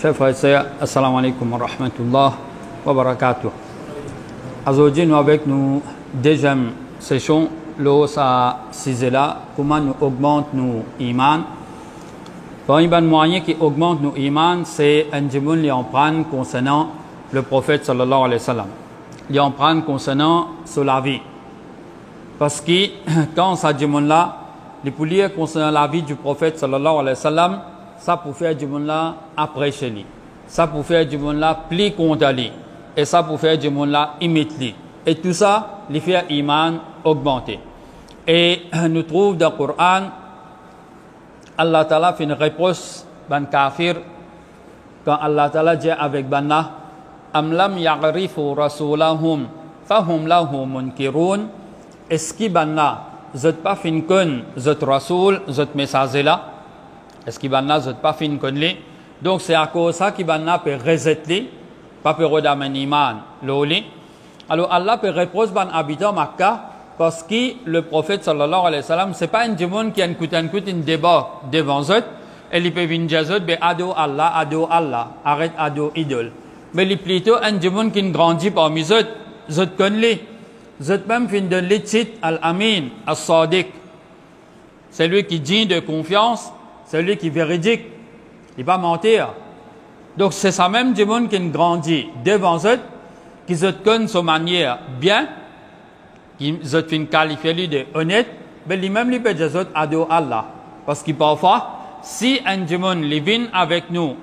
Chers frères et sœurs, assalamu alaikum wa rahmatullah wa barakatuh. Aujourd'hui, nous avec nous deuxième session, là, ça c'est là, comment nous augmente nos iman. Bon, un moyen qui augmente nos iman, c'est un djimoun qui en prend concernant le prophète sallallahu alayhi wa sallam. Il en prend concernant sur la vie. Parce que quand ça djimoun là, les pour lire concernant la vie du prophète sallallahu alayhi wa sallam, ça pour faire du monde là après chez lui. Ça pour faire du monde là plus contre lui. Et ça pour faire du monde là imite lui. Et tout ça, les faire iman augmenter. Et nous trouvons dans le Coran, Allah Ta'ala fait une réponse ban kafir quand Allah Ta'ala dit avec banna am lam ya'rifu rasulahum fahum lahu munkirun. Est-ce que banna zot pas fin kon zot rasoul zot messager là? Est-ce qu'il banna zot pas fin kon li? Donc c'est à cause ça qu'il banna peut reset li, pas peut redamen iman loli. Alors Allah peut reprocher ban habitant Makkah parce que le prophète sallallahu alayhi wa sallam c'est pas un djimoun qui a une débat devant zot et il peut venir zot be ado Allah, arrête ado idole. Mais il plutôt un djimoun qui grandit parmi zot kon li. Zot même fin de li titre al-amin, as-sadiq. C'est lui qui dit de confiance. C'est lui qui est véridique, il ne va pas mentir. Donc c'est ça même du monde qui grandit devant eux, qui se connaît de manière bien, qui se fait qualifier lui de honnête, mais lui-même lui peut dire ado Allah. Parce que parfois, si un démon vient avec nous,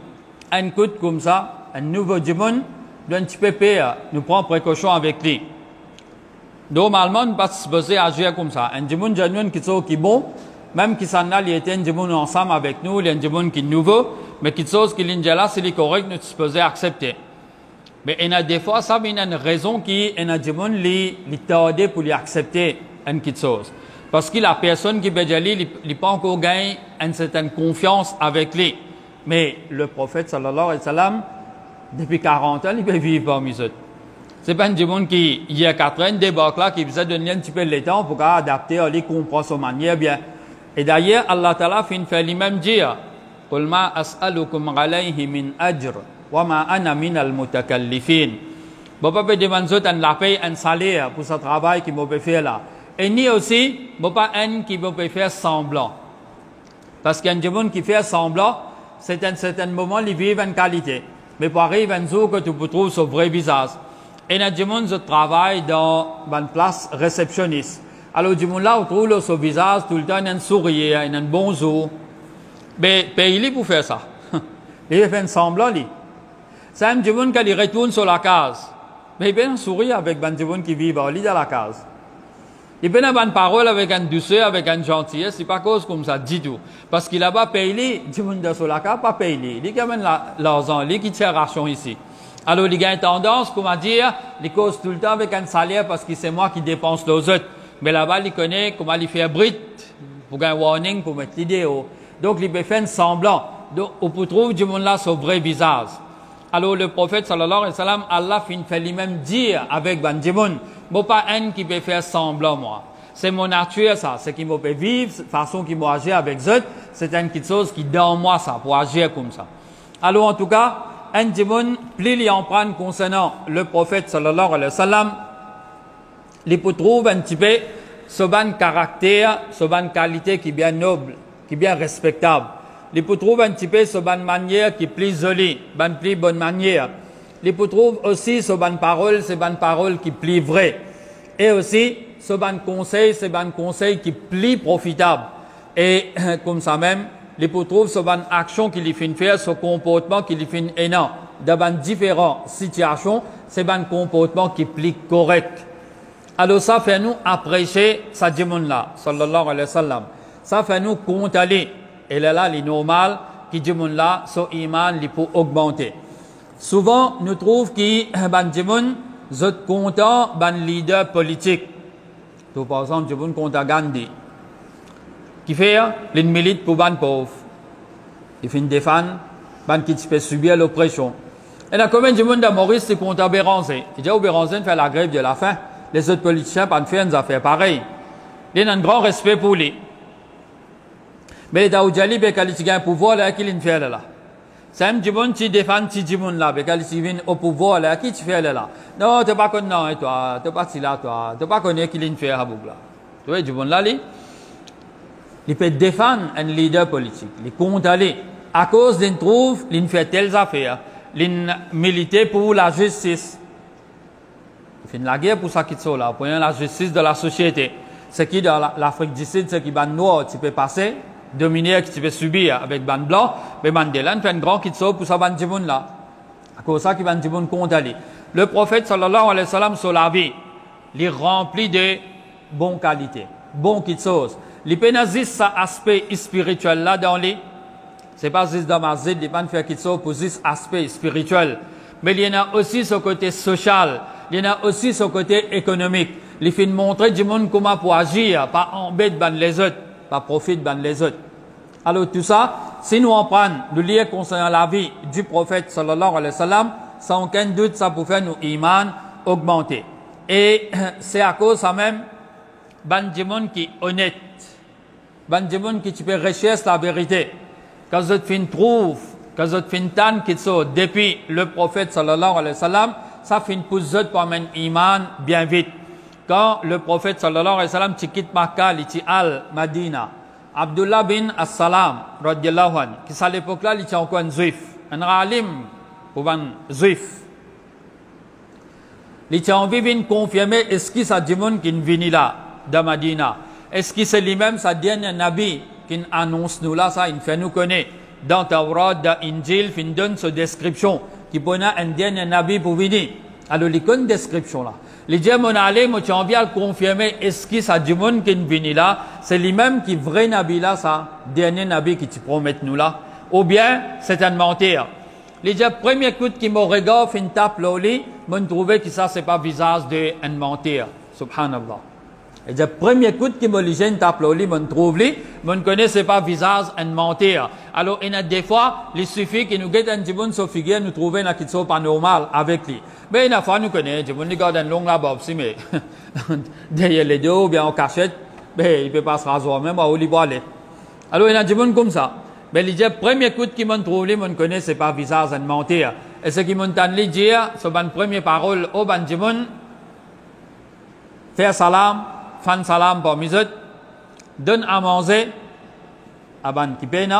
un coup comme ça, un nouveau démon, d'un petit peu pire, nous prenons précaution avec lui. Normalement, nous ne pouvons pas se poser à agir comme ça. Un démon genuine qui est bon, même qui s'en a, il était un djimoun ensemble avec nous, il y a un djimoun qui est nouveau, mais qui chose qui est là, c'est correct, nous supposons accepter. Mais il y a des fois, ça, il y a une raison qui est un djimoun, il tarde pour accepter une chose. Parce que la personne qui est déjà là, il n'a pas encore gagné une certaine confiance avec lui. Mais le prophète, sallallahu alayhi wa sallam, depuis 40 ans, il peut vivre parmi eux. C'est pas un djimoun qui, il y a 4 ans, débarque là, qui besoin de donner un petit peu de temps pour adapter, il comprend sa manière bien. Et d'ailleurs, Allah Ta'ala fait lui-même dire قُلْ مَا أَسْأَلُكُمْ عَلَيْهِ مِنْ أَجْرٍ وَمَا أَنَا مِنَ الْمُتَكَلِّفِينَ. Bon, pas demander un la paye, un salaire pour ce travail qu'il m'a fait là. Et ni aussi, pas un qui m'a faire semblant. Parce qu'un djimoun qui fait semblant, c'est un certain moment, il vit une qualité. Mais pour arriver un jour que tu peux trouver son vrai visage. Et un djimoun qui travaille dans une place réceptionniste. Alors, du monde là, on trouve son visage tout le temps, un sourire, un bonjour. Mais il est pour faire ça. Il fait un semblant, lui. C'est un monde qui retourne sur la case. Mais il peut un sourire avec un monde qui vit dans la case. Il peut avoir une parole avec une douceur, avec une gentillesse. C'est pas cause comme ça, du tout. Parce qu'il a pas payé, du monde sur la case, pas payé. Il a même l'argent, il qui tire ration ici. Alors, il a une tendance, comment dire, il cause tout le temps avec un salaire parce que c'est moi qui dépense les autres. Mais là-bas, il connaît comment il fait un brit pour un warning, pour mettre l'idée. Donc, il peut faire un semblant. Donc, on peut trouver du monde là son vrai visage. Alors, le prophète, sallallahu alayhi wa sallam, Allah fait lui-même dire avec ban djimoun, moi pas un qui peut faire semblant, moi. C'est mon nature, ça. C'est qui me peut vivre, façon qui m'a agir avec eux. C'est une petite chose qui dans moi, ça, pour agir comme ça. Alors, en tout cas, un djimoun, plus il en prend concernant le prophète, sallallahu alayhi wa sallam, il peut trouver un petit peu ce bon caractère, ce bonne qualité qui est bien noble, qui est bien respectable. Il peut trouver un petit peu ce bonne manière qui est plus jolie, une plus bonne manière. Il peut trouver aussi ce bonne parole qui est plus vraie. Et aussi ce bon conseil qui est plus profitable. Et comme ça même, il peut trouver ce bonne action qu'il lui fait faire, ce comportement qu'il lui fait énorme. Dans différentes situations, c'est un comportement qui est plus correct. Alors ça fait nous apprécier sa djimoun là, sallallahu alayhi wa sallam. Ça fait nous compter. Et là, il est normal que djimoun là, son iman, il peut augmenter. Souvent, nous trouvons que ban djimoun, sont content ban leader politique. Tout par exemple, djimoun contre Gandhi. Qui fait, il milite pour ban pauvre. Il fait une défense, ban qui peut subir l'oppression. Et là, combien de djimoun de Maurice, c'est contre Béranger. Il dit, Béranger fait la grève de la faim. Les autres politiciens pas faire une affaire pareille. Il y a un grand respect pour lui. Mais Daoud Jali, quand il a un pouvoir, là, qu'il fait là. C'est un djibon qui défend ti djibon là, parce qu'il vient au pouvoir là, qui tu fais là? Non, tu pas connu non, toi, tu pas là, toi, tu pas connu qui l'in fait à Haboub là. Tu vois, djibon là, il peut défendre un leader politique, il compte aller. À cause d'une trouve, il fait telles affaires, il milite pour la justice. Il fait la guerre pour ça qui sont là, pour la justice de la société. Ce qui dans l'Afrique du Sud, ce qui est noir, tu peux passer. Dominique qui tu peux subir avec ban blanc, mais Mandela fait un grand qui sort pour ça ban djibon là. À cause de ça qui ban djibon compte aller. Le prophète sallallahu alayhi wa sallam sur la vie, il est rempli de bonnes qualités, bons qui chose. Il peut juste ça aspect spirituel là dans les, c'est pas juste dans ma zid, il peut faire qui chose pour juste aspect spirituel, mais il y en a aussi ce côté social, il y en a aussi ce côté économique. Il fait montrer du monde comment pour agir, pas embêter ban les autres. Pas profite dans les autres. Alors tout ça, si nous en prenons, nous lire concernant la vie du prophète sallallahu alayhi wa sallam, sans aucun doute, ça peut faire nos iman augmenter. Et c'est à cause ça même, bandimon qui est honnête, bandimon qui tu peux rechercher la vérité. Quand vous fin trouve, quand vous fin tan qui sont depuis le prophète sallallahu alayhi wa sallam, ça fin pousse pour amener iman bien vite. Quand le prophète sallallahu alayhi wa sallam quitte Makkah, il était al Madina. Abdullah bin As-Salam, radiyallahu anhu, qui à l'époque là, il était encore un juif, un alim pour un juif. Il était envie de confirmer est-ce que ça dit qui vient là, de Madina. Est-ce que c'est lui-même, ça dit un nabi qui annonce nous là, ça, il fait nous connaître. Dans Taurat, dans Injil, il donne cette description, qui peut un nabi pour venir. Alors, il y a une description là. Les gens mon allé, moi tu envie à confirmer est-ce que ça du monde qui vient là, c'est lui-même qui vrai nabi là, ça, dernier nabi qui te promet nous là, ou bien c'est un mentir. Les gens premier coup qui me regarde, fin tape l'oli, m'ont trouvé que ça c'est pas visage de un mentir, subhanallah. Les gens premier coup qui me ligène tape l'oli, m'ont trouvé, m'ont connaît c'est pas visage un mentir. Alors il y a des fois, il suffit qu'il nous guette un petit bon sur figure, nous trouver un qui soit pas normal avec lui. Mais il y a fois nous connaît, je vous dis un long là-bas aussi, mais derrière les deux, bien en cachette, mais il peut pas se raser même à Oliboile. Alors il y a des gens comme ça. Mais les premier coup qui m'ont trouvé, m'ont connaît c'est pas visage un mentir. Et ce qui m'ont entendu dire, c'est une première parole au bandimon, faire salam, fan salam pour mes autres, donne à manger à ban qui peine,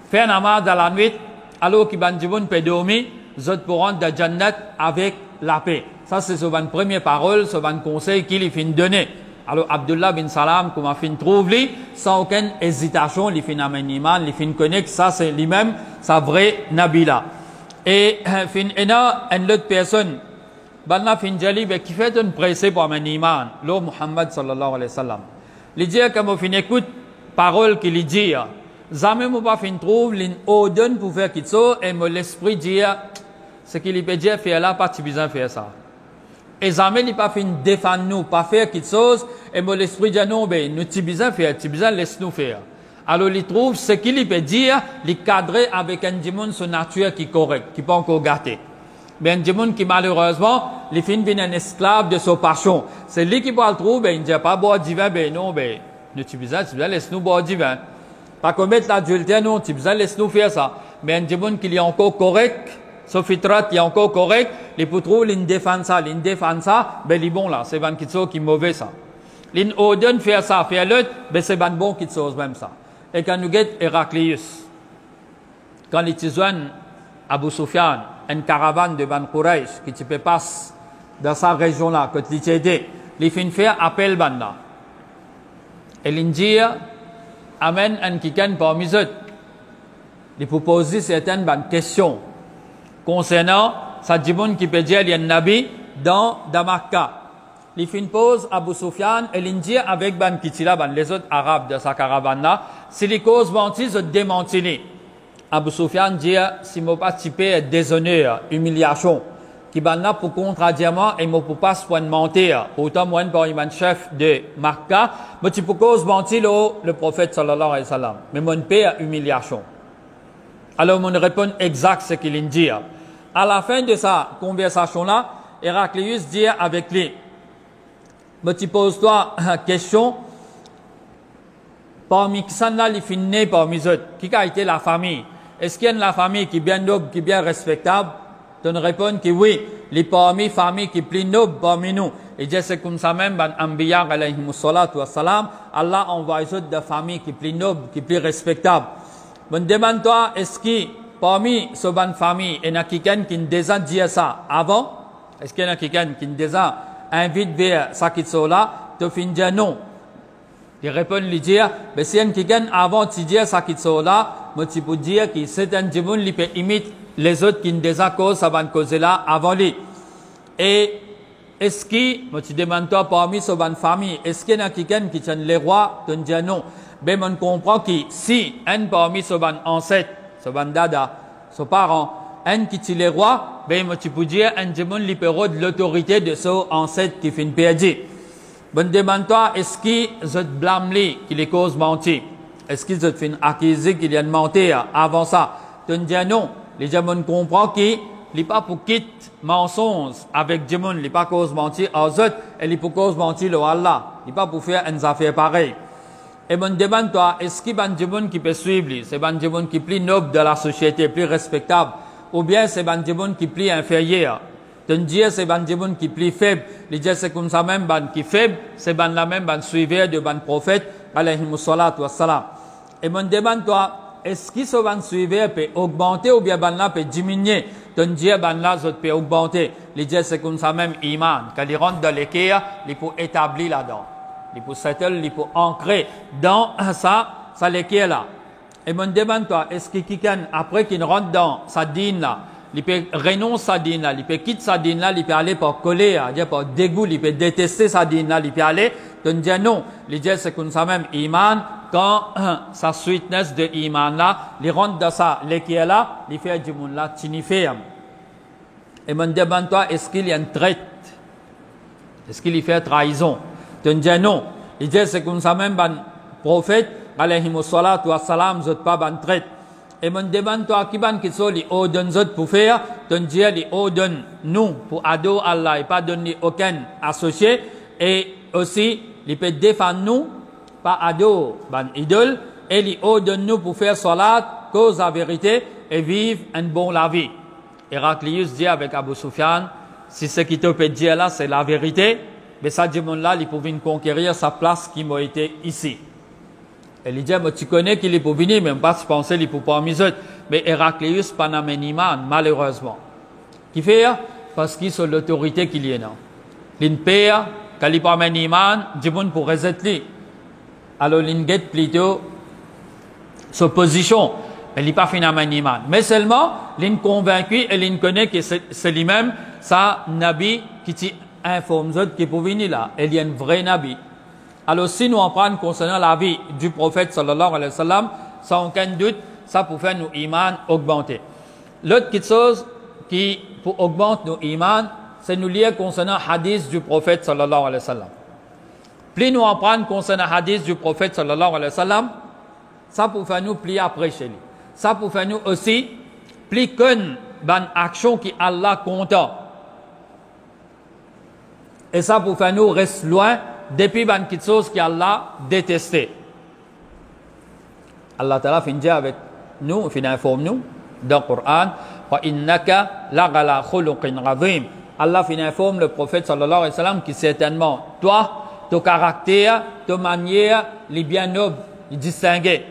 faire namaz dans la nuit, alors que bandimon peut dormir, zot pour rentrer dans Jannat avec la paix. Ça, c'est une première parole, c'est un conseil qu'il fin donner. Alors, Abdullah bin Salam, comme a fin trouvé, sans aucune hésitation, il fin amène iman, il fin connaît que ça, c'est lui-même, sa vraie Nabila. Et, fin, une autre personne, banna fin jali, qui fait un pressé pour amener iman, l'eau Muhammad sallallahu alayhi wa sallam. Il dit, comme fin écoute, parole qu'il dit, jamais moi pas fin trouve, l'ordonne pour faire qu'il soit, et me l'esprit dit, ce qu'il peut dire faire là, pas tu besoin faire ça. Et jamais il pas fin défendre nous, pas faire quelque chose, et moi l'esprit dit non, ben, nous tu besoin faire, tu besoin laisse nous faire. Alors il trouve ce qu'il peut dire, il cadrer avec un démon son nature qui est correct, qui pas encore gâté. Mais un démon qui malheureusement, il fin devient un esclave de son passion. C'est lui qui peut le trouver, ben, il dit pas boire du vin, ben non, ben, nous tu besoin laisse nous boire du vin. Pas commettre l'adultère, non, tu besoin laisse nous faire ça. Mais un démon qui est encore correct, son fitrat est encore correct, les poutrous, ils défendent ça, ben, ils bon là, c'est ban kitso qui est mauvais ça. Ils ordonnent faire ça, faire l'autre, ben, c'est ban bon kitso même ça. Et quand nous guettons Héraclius, quand ils joignent Abu Sufyan, une caravane de Ban Quraysh, qui te passe dans sa région là, quand ils aidé, ils finissent faire appel ban là. Et ils disent, amène un kikan parmi eux. Ils proposent certaines questions concernant sa djibon qui peut dire il y a un nabi dans Damakka. Il fait une pause à Abu Sufyan et il dit avec ban kitila, ban les autres arabes de sa caravane là, si les causes menties se démentir. Abu Sufyan dit si moi participer déshonneur, humiliation, qui ban là pour contredire moi et moi pour pas se mentir. Autant moi pour un chef de Makka, mais tu peux cause mentir le prophète sallallahu alayhi wa sallam. Mais mon père humiliation. Alors, on répond exact ce qu'il dit. À la fin de sa conversation-là, Héraclius dit avec lui, mais tu poses-toi une question, parmi qui s'en a les finés parmi eux, qui a été la famille? est-ce qu'il y a la famille qui est bien noble, qui est bien respectable? Tu nous réponds que oui, les parmi familles qui sont plus nobles parmi nous. Et c'est comme ça même, ben Anbiya alayhi salatu wa salam, Allah envoie des familles qui sont plus nobles, qui sont plus respectables. Bon, demande-toi, est-ce que parmi ces bonnes familles, il y a quelqu'un qui a déjà dit ça avant? Est-ce qu'il y a quelqu'un qui a déjà invité vers ça qui est là? Tu finis dire non. Il répond lui dire, mais si quelqu'un avant de dire ça qui est là, moi tu peux dire que c'est un gens qui peut imiter les autres qui ont déjà causé ça van causer là avant lui. Et est-ce que, moi tu demandes toi parmi ces bonnes familles, est-ce qu'il y a quelqu'un qui tient les rois? Tu dis non. Ben on comprend que si un parmi ces bonnes ancêtres, ces bonnes dada, ses parents, un qui tient les rois, ben moi tu peux dire un gens qui peut de l'autorité de ces ancêtres qui finissent perdu. Bon, demande-toi, est-ce qu'ils se blâment qui les cause mentir? Est-ce qu'ils se font accuser qu'il y a mentir avant ça? Tu dis non. Les gens comprennent qu'il n'est pas pour quitter mensonge avec des gens, il n'est pas cause mentir aux autres, et il n'est pas cause mentir à Allah. Il n'est pas pour faire une affaire pareille. Et bon, demande-toi, est-ce qu'il y a des gens qui peuvent suivre? C'est des gens qui sont plus nobles de la société, plus respectables, ou bien c'est des gens qui sont plus inférieurs? Tu dis c'est des gens qui sont plus faibles. Les gens c'est comme ça même, qui sont faibles, c'est la même suiveur de ban prophète, alayhi salatu wa salam. Et mon demande-toi, est-ce que ce suiveur peut augmenter ou bien là peut diminuer? Tu dis là, ça peut augmenter. Les gens c'est comme ça même, iman. Quand ils rentrent dans l'équerre, ils peuvent établir là-dedans. Ils peuvent settle, ils peuvent ancrer dans ça l'équerre là. Et mon demande-toi, est-ce que quelqu'un, après qu'il rentre dans sa dîne là, il peut renoncer sa dîne là, il peut quitter sa dîne là, il peut aller par colère, par dégoût, il peut détester sa dîne là, il peut aller. Tu dis non. Les gens c'est comme ça même, iman. Quand sa sweetness de iman là, il rentre dans ça, l'équerre là, il fait du monde là, tiniféam. Et mon demande-toi, est-ce qu'il y a une traite? Est-ce qu'il y fait trahison? Tu dis non. Il dit c'est comme ça même, ban prophète, alayhi salatu wa salam, zot pas ban traite. Et mon demande-toi, qui ban qui sont les ordonne zot pour faire? Tu dis les ordonne nous pour adorer Allah et pas donner aucun associé. Et aussi, il peut défendre nous, pas adorer ban idole, et il ordonne nous pour faire salat, cause la vérité et vivre une bonne la vie. Héraclius dit avec Abu Sufyan, si ce qui te peut dire là, c'est la vérité, mais ça dit là, il peut venir conquérir sa place qui m'a été ici. Et il dit, mais tu connais qu'il est pour venir, même pas se penser qu'il peut pas mis autres. Mais Héraclius, pas n'amène iman, malheureusement. Qui fait? Parce qu'il est l'autorité qu'il y a. L'INPEA, quand il pas amène iman, du monde pour resetter. Alors l'INGET plutôt, sa position. Elle n'est pas finalement iman. Mais seulement, l'in convaincu et l'in connaît que c'est lui-même, ça, Nabi, qui t'informe qui pour venir là. Il y a un vrai Nabi. Alors, si nous en prenons concernant la vie du prophète sallallahu alayhi wa sallam, sans aucun doute, ça peut faire nos iman augmenter. L'autre chose qui peut augmenter nos iman, c'est nous lire concernant le hadith du prophète sallallahu alayhi wa sallam. Plus nous en prenons concernant le hadith du prophète sallallahu alayhi wa sallam, ça peut faire nous plus après chez lui. Ça peut faire nous aussi plus qu'une bonne action qui Allah content. Et ça peut faire nous rester loin depuis bonne chose qui Allah détesté. Allah Ta'ala finit avec nous, il informe nous dans le Coran, wa innaka la'ala khuluqin azim. Allah informe le prophète sallallahu alayhi wa sallam qui certainement toi, ton caractère, ta manière, les bien nobles, les distingués.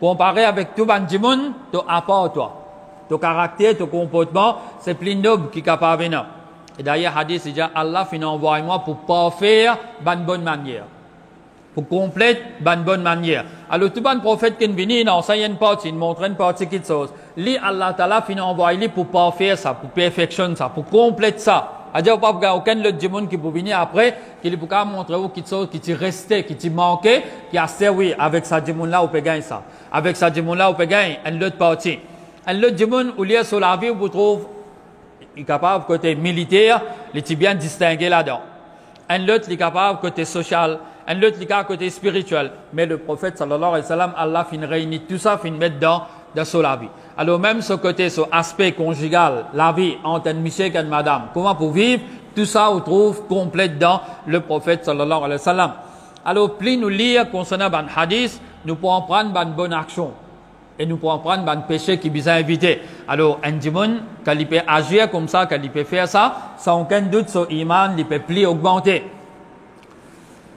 Comparé avec tout le monde, tu apportes toi. Ton caractère, ton comportement, c'est plus noble qui est capable de. Et d'ailleurs, hadith, c'est déjà Allah envoie moi pour pas faire une bonne manière. Pour compléter une bonne manière. Alors, tout le prophète qui vient, il enseigne une partie, il montre une partie qui chose. Lui, Allah Ta'ala envoie lui pour pas faire ça, pour perfectionner ça, pour compléter ça. C'est-à-dire, pas aucun autre monde qui peut venir après, qui peut montrer quelque chose qui t'est resté, qui t'est manqué, qui a servi avec ça, là, on peut gagner ça. Avec ça, là, on peut gagner une autre partie. Un autre monde, où lié sur la vie, vous trouvez, il est capable côté militaire, il est bien distingué là-dedans. Un autre, il est capable côté social, un autre, il est capable côté spirituel. Mais le prophète, sallallahu alayhi wa sallam, Allah fin réunit tout ça, fin mettre dans sur la vie. Alors même ce côté, ce aspect conjugal, la vie entre un monsieur et une madame, comment pour vivre, tout ça on trouve complet dans le prophète sallallahu alayhi wa sallam. Alors plus nous lire concernant un hadith, nous pouvons prendre une bonne action. et nous pouvons prendre un péché qui nous a invité. Alors, un démon, quand il peut agir comme ça, quand il peut faire ça, sans aucun doute, son iman, il peut plus augmenter.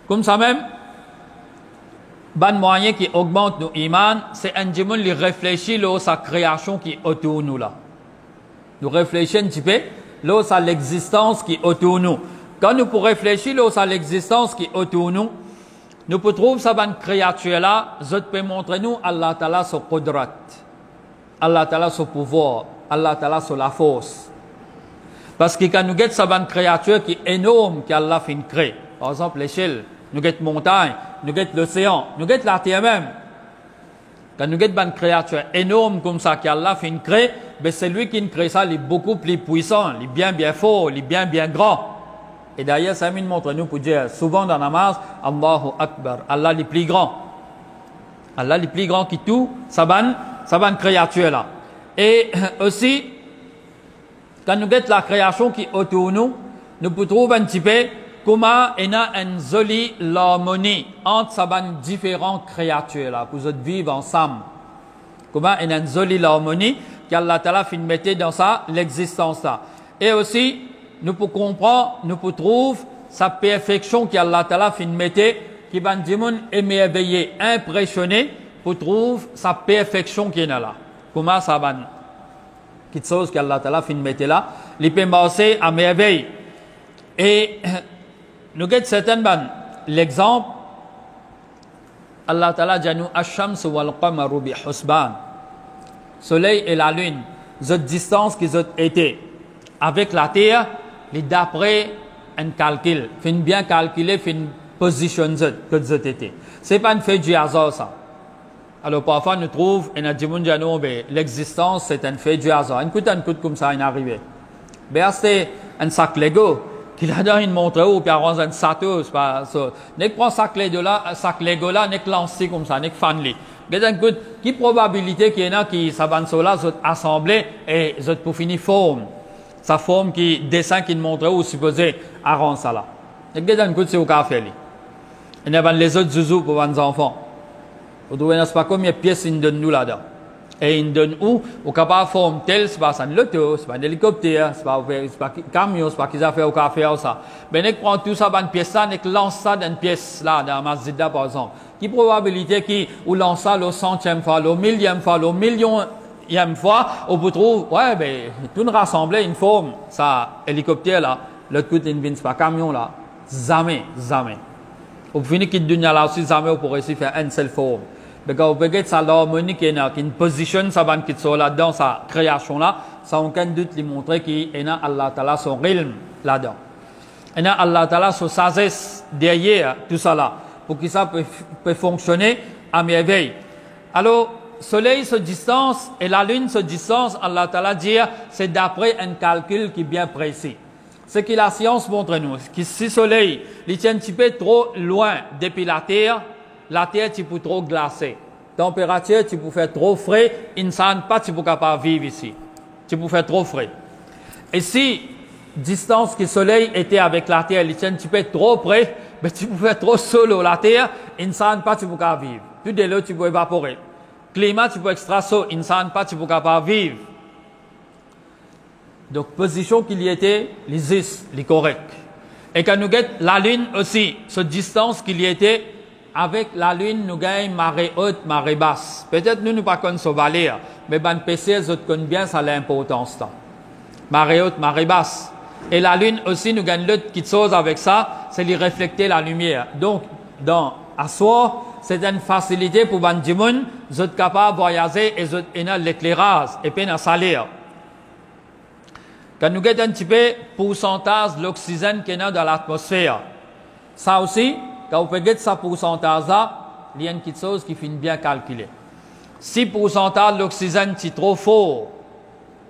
Comme ça même, un moyen qui augmente nos iman, c'est un démon qui réfléchit à sa création qui est autour de nous là. Nous réfléchissons un petit peu, là, à l'existence qui est autour de nous. Quand nous pouvons réfléchir là, à l'existence qui est autour de nous, nous pouvons trouver ça, une créature là, je peux montrer nous Allah Ta'ala son qudrat, Allah Ta'ala son pouvoir, Allah Ta'ala son la force. Parce que quand nous avons ça, une créature qui est énorme, qu'Allah fait créer, par exemple l'échelle, nous avons montagne, nous avons l'océan, nous avons la terre même. Quand nous avons une créature énorme comme ça, qu'Allah fait créer, ben c'est lui qui crée ça, il est beaucoup plus puissant, il est bien fort, il est bien grand. Et d'ailleurs, ça me montre nous pour dire, souvent dans la namaz, Allahu Akbar, Allah est plus grand. Allah est plus grand que tout, ça va une créature là. Et aussi, quand nous avons la création qui est autour de nous, nous pouvons trouver un petit peu comment il y a une jolie harmonie entre ces différentes créatures là, pour vivre ensemble. Comment il y a une jolie harmonie qu'Allah Ta'ala fait mettre dans ça, l'existence là. Et aussi, nous pouvons comprendre, nous pouvons trouver sa perfection qu'Allah Ta'ala fait mettre, qui va nous émerveiller, impressionner, pour trouver sa perfection qui est là. Comment ça va? Quelque chose qu'Allah Ta'ala fait mettre là, il peut passer à merveille. Et nous avons certainement l'exemple, Allah Ta'ala dit nous Ash-Shams wal Qamaru bi Husban. Soleil et la lune, cette distance qu'ils ont été avec la terre, les d'après un calcul, fin bien calculé, fin position que vous été. C'est pas un fait du hasard ça. Alors parfois nous trouvons, et nous disons l'existence c'est un fait du hasard. Un coup comme ça est arrivé. Ben c'est un sac Lego qui a donné une montre où puis arrange un sato, c'est pas ça. N'est prend sac Lego là, n'est lancé comme ça, n'est fanli. Mais d'un coup, qui probabilité qu'il y en a qui s'avancent là, assemblés et pour finir forme. Sa forme qui dessin qui montre où supposé arrange ça là. Et d'un coup c'est au café li. Il y a les autres zouzous pour les enfants. Vous trouvez pas combien de pièces ils donnent nous là-dedans. Et ils donnent où au capable forme telle, c'est pas un loto, c'est pas un hélicoptère, c'est pas un camion, c'est pas qu'ils ont fait au café ou ça. Mais ils prennent tout ça dans une pièce là, ils lancent ça dans une pièce là, dans la masjid là par exemple. Qui probabilité qui ou lance ça le centième fois, le millième fois, le millionième fois, on peut trouver, ouais, ben, tout rassemblé une forme, ça, hélicoptère là, l'autre côté une c'est pas camion là, jamais. Au fini qu'il donne là aussi jamais pour réussir à faire une seule forme. Mais quand vous regardez ça l'harmonie qui positionne ça va qui sont là dans sa création là, sans aucun doute lui montrer qu'il y a Allah Ta'ala son ilm là-dedans. Il y a Allah Ta'ala son sagesse derrière tout ça là, pour que ça peut fonctionner à merveille. Alors, soleil se distance et la lune se distance, Allah Ta'ala dit, c'est d'après un calcul qui est bien précis. Ce que la science montre nous, que si le soleil il tient un petit peu trop loin depuis la terre tu peux trop glacer. Température, tu peux faire trop frais, insan pas tu peux pas vivre ici. Tu peux faire trop frais. Et si distance que le soleil était avec la terre, il tient un petit peu trop près, mais tu peux faire trop solo la terre, insan pas tu peux pas vivre. Tout de l'eau tu peux évaporer. Climat tu peux extra chaud, insan pas tu peux pas vivre. Donc position qu'il y était, les correct. Et quand nous gagnons la lune aussi, cette distance qu'il y était, avec la lune, nous gagnons marée haute, marée basse. Peut-être nous ne pas connaissons ce valer, mais ben PC, je connais bien ça l'importance. Marée haute, marée basse. Et la lune aussi, nous gagnons l'autre petite chose avec ça, c'est de refléter la lumière. Donc, à soi, c'est une facilité pour ben dimoun, vous êtes capable de voyager et vous avez l'éclairage et puis un salaire. Quand nous avons un petit peu pourcentage de l'oxygène qui est dans l'atmosphère, ça aussi, quand vous regardez ce pourcentage-là, il y a une petite chose qui finit bien calculée. Si le pourcentage de l'oxygène est trop fort,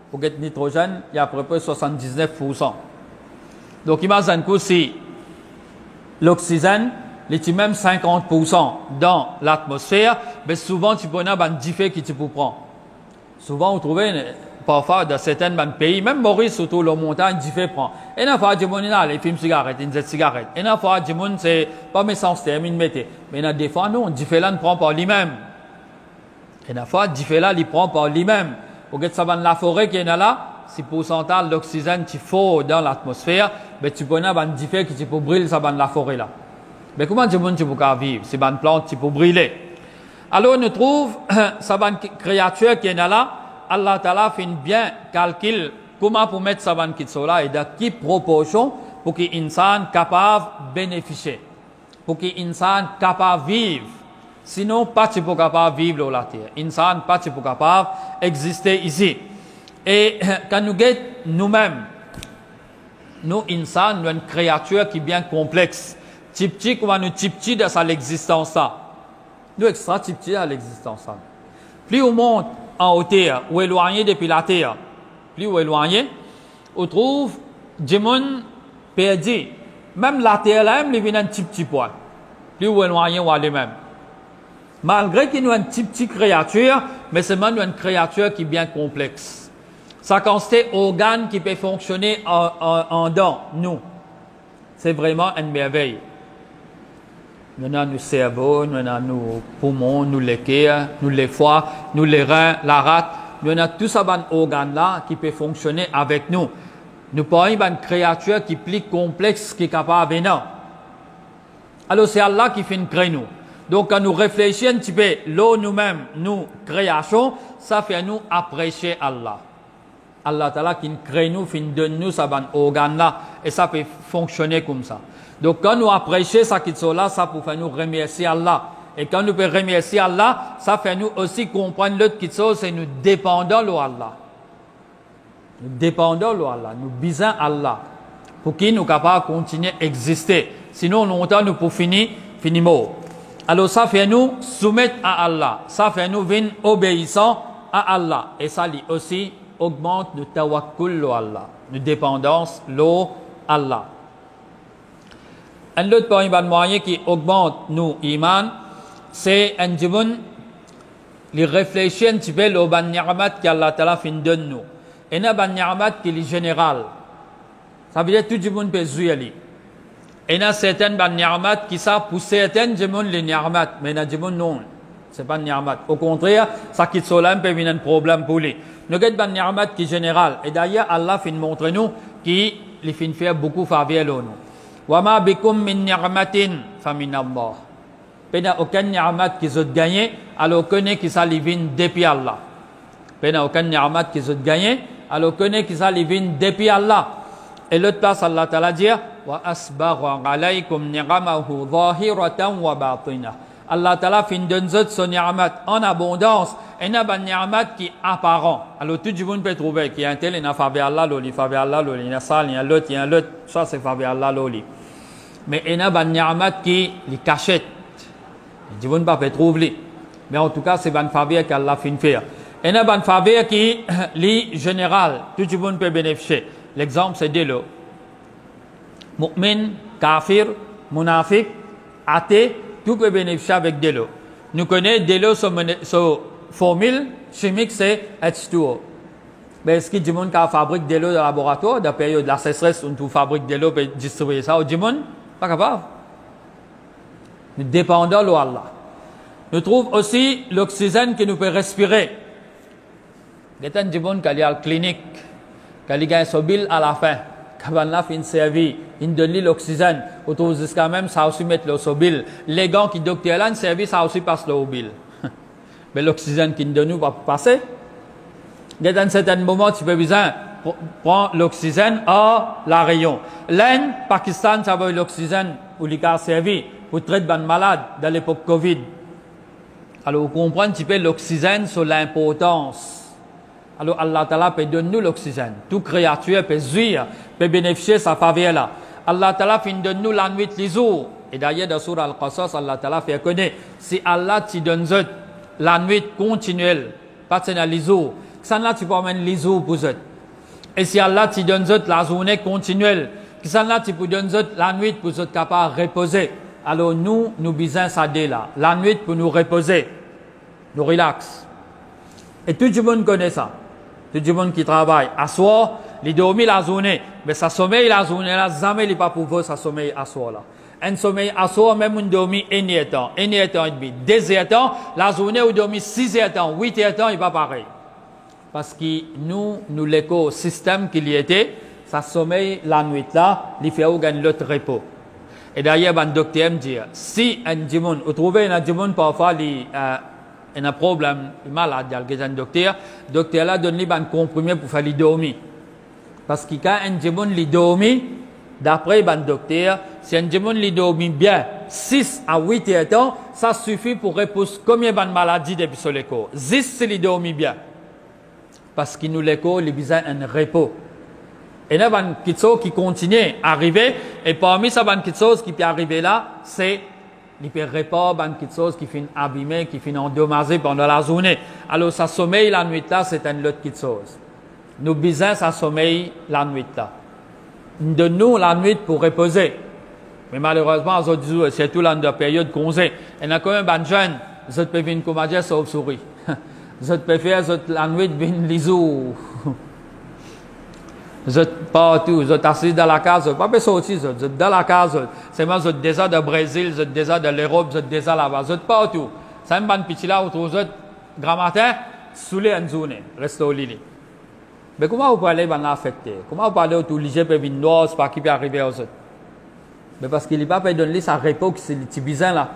pour le nitrogène, il y a à peu près 79%. Donc, imaginez que si l'oxygène est même 50% dans l'atmosphère, mais souvent, tu peux avoir un diffé que tu peux prendre. Souvent, vous trouvez parfois dans certains pays, même Maurice, surtout la montagne, diffé prend. Et il y a des gens qui fument cigarette, ils jettent cigarette. Et il y a des gens c'est pas mes sens termine, mais il y a des fois, non, diffé là ne prend pas lui-même. Et la fois, du fait là, il prend par lui-même. Pour que ça va la forêt qui est là, si pourcentage d'oxygène qu'il faut dans l'atmosphère, ben tu peux avoir du fait que tu peux brûler ça va la forêt là. Mais comment tu peux vivre? C'est une plante qui peut brûler. Alors, on trouve, ça va une créature qui est là, Allah Ta'ala fait bien calcul comment pour mettre ça va qui là et de quelle proportion pour que l'insan capable de bénéficier. Pour que l'insan capable de vivre. Sinon, pas tu peux capable de vivre sur la terre. L'insan pas tu peux capable d'exister ici. Et quand nous regardons nous-mêmes, nous, insan, nous une créature qui est bien complexe. Petit comme nous petit de sa l'existence là. Nous extra petit à l'existence là. Plus on monte en hauteur ou éloigné depuis la terre, plus on éloigné, on trouve des gens perdus. Même la terre là, elle vient un petit point. Plus on éloigné, on aller même. Malgré qu'il y a une petite créature, mais c'est même une créature qui est bien complexe. Ça constate organes qui peuvent fonctionner en dedans, nous. C'est vraiment une merveille. Nous avons nos cerveaux, nous avons nos poumons, nous les cœurs, nous les foies, nous les reins, la rate. Nous avons tous ces organes-là qui peuvent fonctionner avec nous. Nous parlons d'une créature qui est plus complexe, qui est capable de venir. Alors c'est Allah qui fait créer nous. Donc quand nous réfléchissons un petit peu, là nous-mêmes, nous, création, ça fait nous apprécier Allah. Allah Ta'ala qui crée nous, qui donne nous ces organes-là, et ça peut fonctionner comme ça. Donc quand nous apprécions ça qui est là, ça peut faire nous remercier Allah. Et quand nous pouvons remercier Allah, ça fait nous aussi comprendre l'autre qui est, c'est nous dépendons de Allah. Nous dépendons de Allah, nous bisons Allah. Pour qu'il nous capable de continuer à exister. Sinon, longtemps, nous pouvons finir mort. Alors ça fait nous soumettre à Allah. Ça fait nous venir obéissants à Allah. Et ça lui aussi augmente le tawakkul à Allah. Notre dépendance à Allah. Un autre moyen qui augmente nos iman, c'est un jibun, les réfléchir un petit peu au ban ni'mat qu'Allah Ta'ala fin donne nous. Et n'a ban ni'mat qui est général. Ça veut dire tout jibun peut jouer. Et n'a certaines ban ni'mat qui ça pour certaines jibun les ni'mat, mais n'a jibun non. C'est pas ni'mat. Au contraire, ça qui est là peut venir un problème pour lui. Nous avons ban ni'mat qui est général. Et d'ailleurs, Allah fin montre nous qui les fin faire beaucoup faveur nous. وَمَا بِكُم مِّن نِعْمَةٍ فَمِنَ اللَّهِ. Il n'y a aucune ni'mat qui ont gagné, alors connaît qui ça les vient depuis Allah. Il n'y a aucune ni'mat qui ont gagné, alors connaît qui ça les vient depuis Allah. Et l'autre place, Allah Ta'ala dit وَأَسْبَغَ عَلَيْكُمْ نِعَمَهُ ظَاهِرَةً وَبَاطِنَةً. Allah Ta'ala fin donne son ni'mat en abondance, et il y a un ni'mat qui est apparent. Alors tout le monde peut trouver qu'il y a un tel, il y a faveur Allah, il y a faveur Allah, il y a ça, il y a l'autre, ça c'est faveur Allah. Mais il y a un ni'mat qui est caché. Je ne peux pas trouver. Mais en tout cas, c'est une faveur qu'Allah fait faire. Il y a une faveur qui est générale. Tout le monde peut bénéficier. L'exemple, c'est de l'eau. Mu'min, kafir, munafiq, athée, tout peut bénéficier avec de l'eau. Nous connaissons de l'eau, sa formule chimique, c'est H2O. Mais est-ce que le monde qui fabrique de l'eau dans le laboratoire, dans la période de la sécheresse, où on fabrique de l'eau et distribuer ça au monde? Pas capable. Nous dépendons de Allah. Nous trouvons aussi l'oxygène que nous pouvons respirer. Il y a des gens qui sont à la clinique, qui ont un sobil à la fin, qui ont fait une service, ils donnent l'oxygène. Nous trouvons jusqu'à même ça aussi mettre le sobil. Les gars qui docteur là, un service, ça aussi passe le sobil. Mais l'oxygène qui nous donne va passer. Il y a un certain moment, tu peux besoin prendre l'oxygène à la rayon. L'Inde, Pakistan, ça va l'oxygène où les gars servi pour traiter des malades dans l'époque Covid. Alors, vous comprenez un petit peu l'oxygène sur l'importance. Alors, Allah Ta'ala peut donner nous l'oxygène. Toute créature peut jouir, peut bénéficier de sa faveur là. Allah Ta'ala fait donner nous la nuit, les jours. Et d'ailleurs, dans Surah Al-Qasas, Allah Ta'ala fait connaître. Si Allah te donne la nuit continuelle, pas de les jours, ça là tu peux amener les jours pour eux. Et si Allah te donne la journée continuelle, ça là tu peux donner la nuit pour être capable de reposer. Alors nous besoin ça dès là. La nuit pour nous reposer, nous relax. Et tout le monde connaît ça. Tout le monde qui travaille. À soir, il dormit la journée. Mais ça sommeille la journée là, jamais il n'est pas pour ça sommeil à soir là. Un sommeil à soi, même un dormi un temps, et demi. 2 temps, la journée où dormi 6 temps, 8 temps, il va pareil. Parce que nous l'écosystème qu'il y était, ça sommeil la nuit là, il fait gagner l'autre repos. Et d'ailleurs, un docteur me dit, si un dimon, vous trouvez un dimon parfois, il a un problème, il est malade, il y a un docteur là donne lui un comprimé pour faire lui dormir. Parce que quand un dimon lui dormit, d'après un docteur, si un dimon lui dormit bien 6 à 8 ans, ça suffit pour repousser combien de maladies depuis sur l'écho. 10 s'il lui dormit bien. Parce que nous l'écho, il a besoin d'un repos. Et il y a des choses qui continuent à arriver. Et parmi ces choses qui peuvent arriver là, c'est les repas, des choses qui finissent abîmées, qui finissent endommagées pendant la journée. Alors, ça sommeil la nuit là, c'est une autre chose. Nous besoin ça sommeil la nuit là. De nous, la nuit pour reposer. Mais malheureusement, aujourd'hui, c'est tout dans la période congé. Il y a quand même des jeunes, ils peuvent venir comme dire sauf souris. Ils peuvent faire la nuit, venir les jours. Vous êtes partout, vous êtes assis dans la case, pas besoin de sortir, vous êtes dans la case, c'est moi, vous êtes déjà de Brésil, vous êtes déjà de l'Europe, vous êtes déjà là-bas, vous êtes partout. C'est un bon petit là où vous êtes grand matin, sous les journée, restez au lit. Mais comment vous parlez de l'affecter? Comment vous parlez de l'IG peut venir noir, c'est pas qui peut arriver aux autres? Mais parce qu'il n'est pas donné sa repos, qui c'est le petit bizarre là.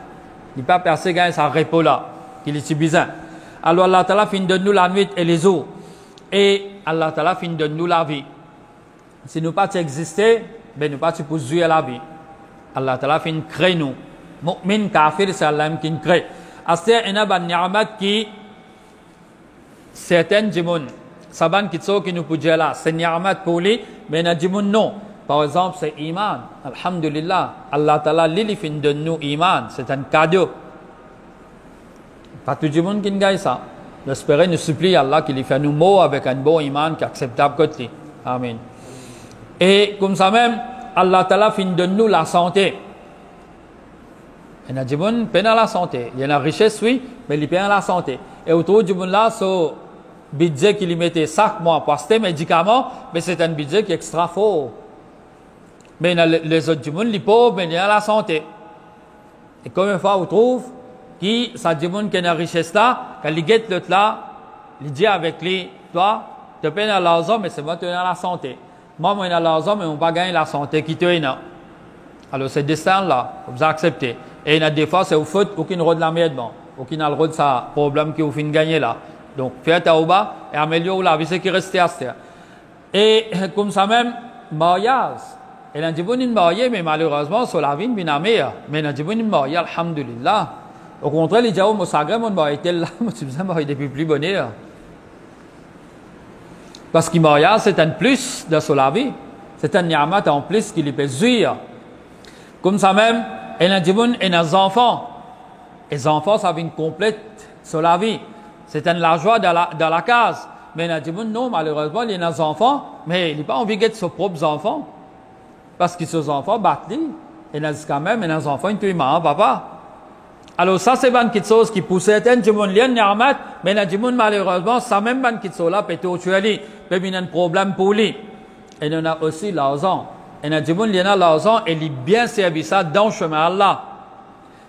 Il n'est pas percé gagner sa repos là, qui est le petit bizarre. Alors Allah Ta'ala finit de nous la nuit et les jours. Et Allah Ta'ala finit de nous la vie. Si nous pas exister, ben nous pas poursuivre la vie. Allah Ta'ala fin crée nous. Mu'min kafir c'est Allah qui crée. Asté ina ban ni'mat qui certaines jimoun saban kitso qui nous peut là, c'est ni'mat pour lui, mais na jimoun non. Par exemple, c'est iman. Alhamdulillah, Allah Ta'ala li fin de nous iman, c'est un cadeau. Pas tout jimoun qui gagne ça. J'espère nous supplie Allah qu'il fait nous mots avec un bon iman qui est acceptable côté. Amen. Et comme ça même, Allah Ta'ala fin de nous la santé. Il y a des gens qui peine la santé. Il y a la richesse, oui, mais ils peine la santé. Et autour du monde là, ce budget qu'il mettait chaque mois pour acheter médicaments, mais c'est un budget qui est extra fort. Mais les autres du monde, les pauvres, mais il y a la santé. Et combien de fois vous trouvez que ça dit monde qui a la richesse là, quand il guette l'autre là, il dit avec lui, toi, tu peine à l'argent, mais c'est moi qui as la santé. Moi, je suis l'argent, mais on ne va pas gagner la santé qui te est. Alors, c'est destin-là, vous acceptez. Et il y a des fois, c'est au faute, aucune route de la merde, aucun route de ça, problème qui vous fait gagner là. Donc, faites à bas et améliorez la vie, c'est qui reste à terre. Et comme ça même, mariage. Et il y a des gens qui sont mariés, mais malheureusement, sur la vie, ils sont meilleurs. Mais il y a des gens qui sont mariés, alhamdulillah. Au contraire, les gens qui sont mariés, ils sont tel là, ils sont mariés depuis plus bonheur. Parce que le mariage, c'est un plus de sur la vie. C'est un ni'mat en plus qui lui peut jouir. Comme ça même, il y a des gens et des enfants. Les enfants, ça vient complète sur la vie. C'est la joie dans la case. Mais il y a des gens, non, malheureusement, il y a des enfants, mais il n'a pas envie de ses propres enfants. Parce que ses enfants battent lui. Il y a quand même des enfants qui tuent maman, papa. Alors ça, c'est une petite chose qui pousse certaines gens liées ni'mat, mais il y a des gens, malheureusement, ça même une petite chose là peut tuer lui. Peut y avoir un problème pour lui. Et il y en a aussi l'argent. Il y a des gens qui ont l'argent et ils bien servi ça dans le chemin Allah.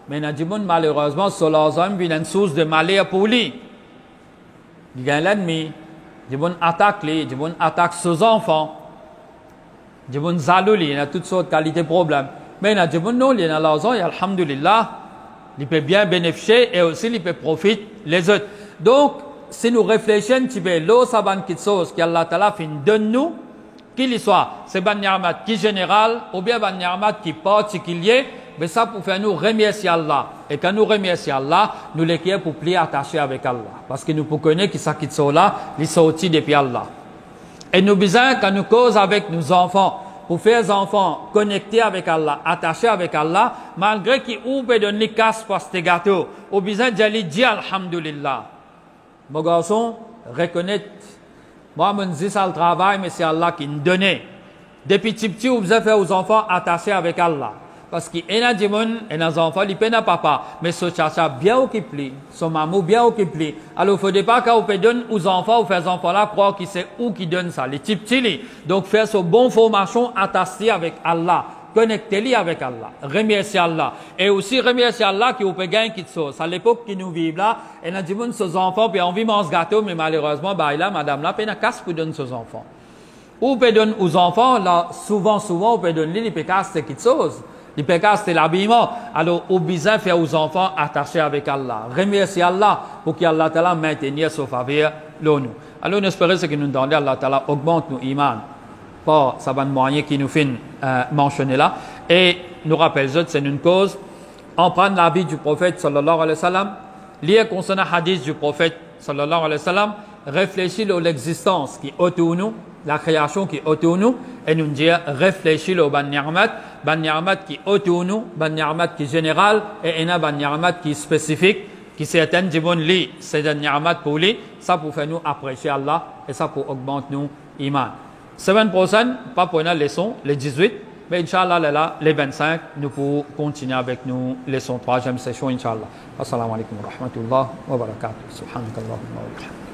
Mais il y a des gens, malheureusement, sur l'argent, il y a une source de malheur pour lui. Il y a l'ennemi. Des gens attaquent lui, des gens attaquent ses enfants. Des gens jaloux, il y a toutes sortes de qualités de problèmes. Mais il y a des gens, non, il y a l'argent et alhamdulillah, il peut bien bénéficier et aussi il peut profiter les autres. Donc, si nous réfléchissons un petit peu, l'eau, ça va quelque chose qu'Allah Ta'ala fin donne nous, qu'il y soit, c'est un ni'mat qui est général ou bien un ni'mat qui est particulier, mais ça pour faire nous remercier Allah. Et quand nous remercions Allah, nous les qui pour plus attacher avec Allah. Parce que nous pour connaître que ça qui sont là, ils sont sortis depuis Allah. Et nous besoin, quand nous causons avec nos enfants, pour faire les enfants connectés avec Allah, attachés avec Allah, malgré qu'ils ou peut donner casse pour ce gâteau, ou besoin d'aller dire alhamdulillah. Mon garçon, reconnaître, moi, je me dis ça le travail, mais c'est Allah qui nous donne. Depuis petit, vous avez fait aux enfants attachés avec Allah. Parce qu'il y a des gens, et des enfants, ils peuvent papa, mais ce chacha bien occupé, son maman bien occupé. Alors, il ne faut pas qu'on peut donner aux enfants, ou faire aux enfants-là croire qu'ils c'est où qui donne ça, les petits petits. Donc, faire ce bon formation attachée avec Allah. connectez-les avec Allah, remerciez Allah. Et aussi remerciez Allah qui vous peut gagner quelque chose. À l'époque qui nous vivons là, et on a dit nos enfants, puis on vit manger gâteau, mais malheureusement, bah là, madame là, puis on a casse pour donner aux enfants. Ou peut donner aux enfants, là, souvent, on peut donner les pécasses, c'est quelque chose. Les pécasses, c'est l'habillement. Alors, au besoin faire aux enfants attachés avec Allah. Remerciez Allah pour qu'Allah Ta'ala maintienne sa faveur, nous. Alors, nous espérons que nous demandons Allah Ta'ala augmente nos iman. Par ça va moyen qui nous fait mentionner là. Et nous rappelle, c'est une cause. On prend la vie du prophète sallallahu alayhi wa sallam, lire concernant le hadith du prophète sallallahu alayhi wa sallam, réfléchir à l'existence qui est autour de nous, la création qui est autour de nous, et nous dire réfléchir au ban ni'mat qui est autour de nous, ban ni'mat qui est général, et un ban ni'mat qui est spécifique, qui certaines disent li, c'est un ni'mat pour lui, ça pour faire nous apprécier Allah, et ça pour augmenter nous iman. Semaine prochaine, pas pour une leçon, les 18, mais Inch'Allah, là, les 25, nous pourrons continuer avec nous, leçon 3e session, Inch'Allah. Assalamu alaikum wa rahmatullah wa barakatuh. Subhanakallahumma wa bihamdik.